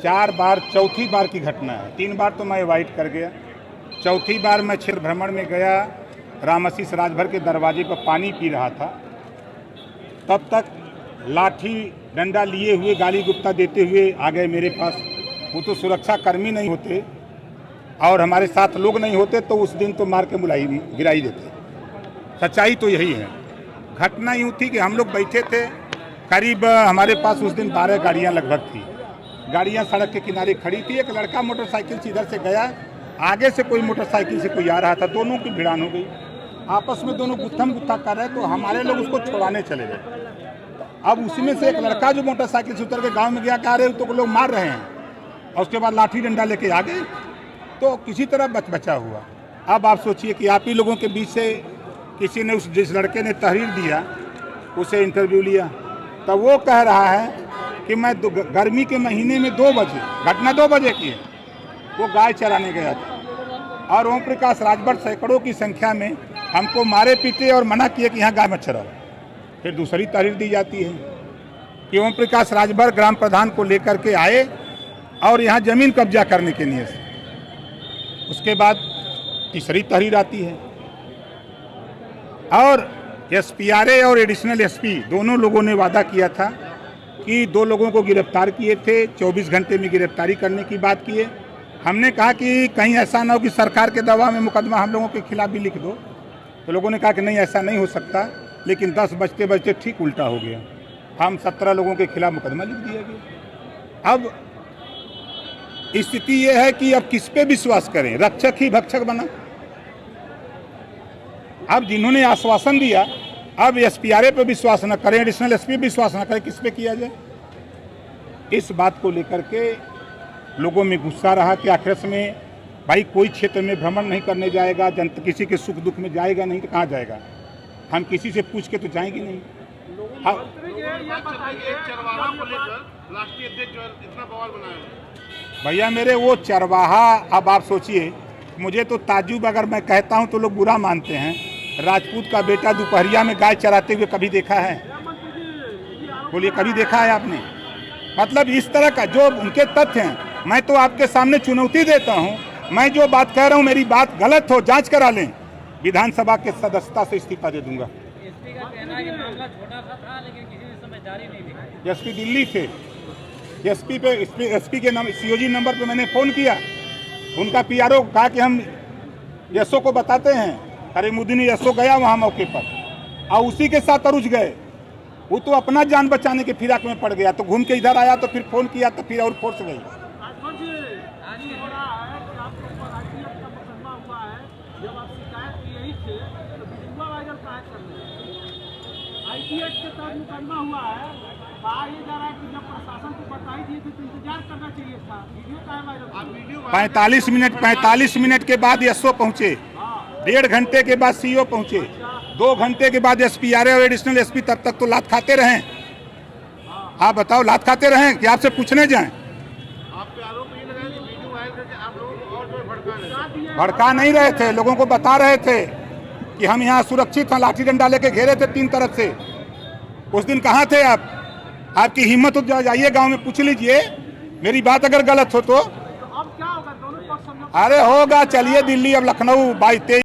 4 बार, चौथी बार की घटना है। 3 बार तो मैं अवॉइड कर गया, चौथी बार मैं क्षेत्र भ्रमण में गया, रामाशीष राजभर के दरवाजे पर पानी पी रहा था, तब तक लाठी डंडा लिए हुए गाली गुप्ता देते हुए आ गए मेरे पास। वो तो सुरक्षा कर्मी नहीं होते और हमारे साथ लोग नहीं होते तो उस दिन तो मार के गिराई देते। सच्चाई तो यही है। घटना यूँ थी कि हम लोग बैठे थे, करीब हमारे पास उस दिन 12 गाड़ियाँ लगभग थी। गाड़ियाँ सड़क के किनारे खड़ी थी। एक लड़का मोटरसाइकिल से इधर से गया, आगे से कोई मोटरसाइकिल से कोई आ रहा था, दोनों की भिड़ान हो गई। आपस में दोनों गुत्थम गुत्था कर रहे, तो हमारे लोग उसको छुड़ाने चले गए। अब उसमें से एक लड़का जो मोटरसाइकिल से उतर के गाँव में गया, कह रहे तो लोग मार रहे हैं, और उसके बाद लाठी डंडा लेके आ गए, तो किसी तरह बचा हुआ। अब आप सोचिए कि आप ही लोगों के बीच से किसी ने जिस लड़के ने तहरीर दिया उसे इंटरव्यू लिया, तब वो कह रहा है कि मैं गर्मी के महीने में 2 बजे, घटना 2 बजे की है, वो गाय चराने गया था और ओम प्रकाश राजभर सैकड़ों की संख्या में हमको मारे पीटे और मना किए कि यहाँ गाय मत चराओ। फिर दूसरी तहरीर दी जाती है कि ओम प्रकाश राजभर ग्राम प्रधान को लेकर के आए और यहाँ जमीन कब्जा करने के लिए। उसके बाद तीसरी तहरीर आती है और एसपीआरए और एडिशनल एसपी दोनों लोगों ने वादा किया था कि 2 लोगों को गिरफ्तार किए थे, 24 घंटे में गिरफ्तारी करने की बात किए। हमने कहा कि कहीं ऐसा ना हो कि सरकार के दबाव में मुकदमा हम लोगों के खिलाफ भी लिख दो, तो लोगों ने कहा कि नहीं ऐसा नहीं हो सकता। लेकिन 10 बजते बजते ठीक उल्टा हो गया, हम 17 लोगों के खिलाफ मुकदमा लिख दिया गया। अब स्थिति ये है कि अब किस पे विश्वास करें, रक्षक ही भक्षक बना। अब जिन्होंने आश्वासन दिया, अब एसपीआरए पे विश्वास न करें, एडिशनल एसपी विश्वास न करें, किस पे किया जाए। इस बात को लेकर के लोगों में गुस्सा रहा कि आखिर में भाई कोई क्षेत्र में भ्रमण नहीं करने जाएगा, जनता किसी के सुख दुख में जाएगा नहीं तो कहाँ जाएगा, हम किसी से पूछ के तो जाएंगे नहीं। भैया मेरे वो चरवाहा, अब आप सोचिए, मुझे तो ताज्जुब अगर मैं कहता हूँ तो लोग बुरा मानते हैं, राजपूत का बेटा दोपहरिया में गाय चराते हुए कभी देखा है? बोलिए कभी देखा है आपने? मतलब इस तरह का जो उनके तथ्य हैं, मैं तो आपके सामने चुनौती देता हूं, मैं जो बात कह रहा हूं मेरी बात गलत हो जांच करा लें, विधानसभा के सदस्यता से इस्तीफा दे दूंगा। एसपी का कहना है कि मामला छोटा सा था लेकिन किसी भी समय जारी नहीं दिखा। एसपी दिल्ली थे, एसपी के सीओजी नंबर पे मैंने फ़ोन किया, उनका पीआरओ कहा कि हम एसओ को बताते हैं। करीमुद्दीन एसओ गया वहाँ मौके पर और उसी के साथ अरुज गए, वो तो अपना जान बचाने के फिराक में पड़ गया, तो घूम के इधर आया तो फिर फ़ोन किया तो फिर और फोर्स गई। के तहत मुकदमा हुआ है, कहा ये जा रहा है कि जब प्रशासन को बताई दिए थे तो इंतजार करना चाहिए था। वीडियो का है वायरल। 45 मिनट के बाद एसओ पहुंचे, 1.5 घंटे के बाद सीओ पहुंचे, 2 घंटे के बाद एसपीआरए और एडिशनल एसपी, तब तक तो लात खाते रहे। आप बताओ, लात खाते रहे कि आपसे पूछने जाएं? भड़का नहीं रहे थे, लोगों को बता रहे थे कि हम यहाँ सुरक्षित हैं। लाठी डंडा लेके घेरे थे 3 तरफ से। उस दिन कहाँ थे आप? आपकी हिम्मत हो जाइए गांव में पूछ लीजिए, मेरी बात अगर गलत हो तो। अब क्या होगा? दोनों पक्ष अरे होगा, चलिए दिल्ली, अब लखनऊ 22-23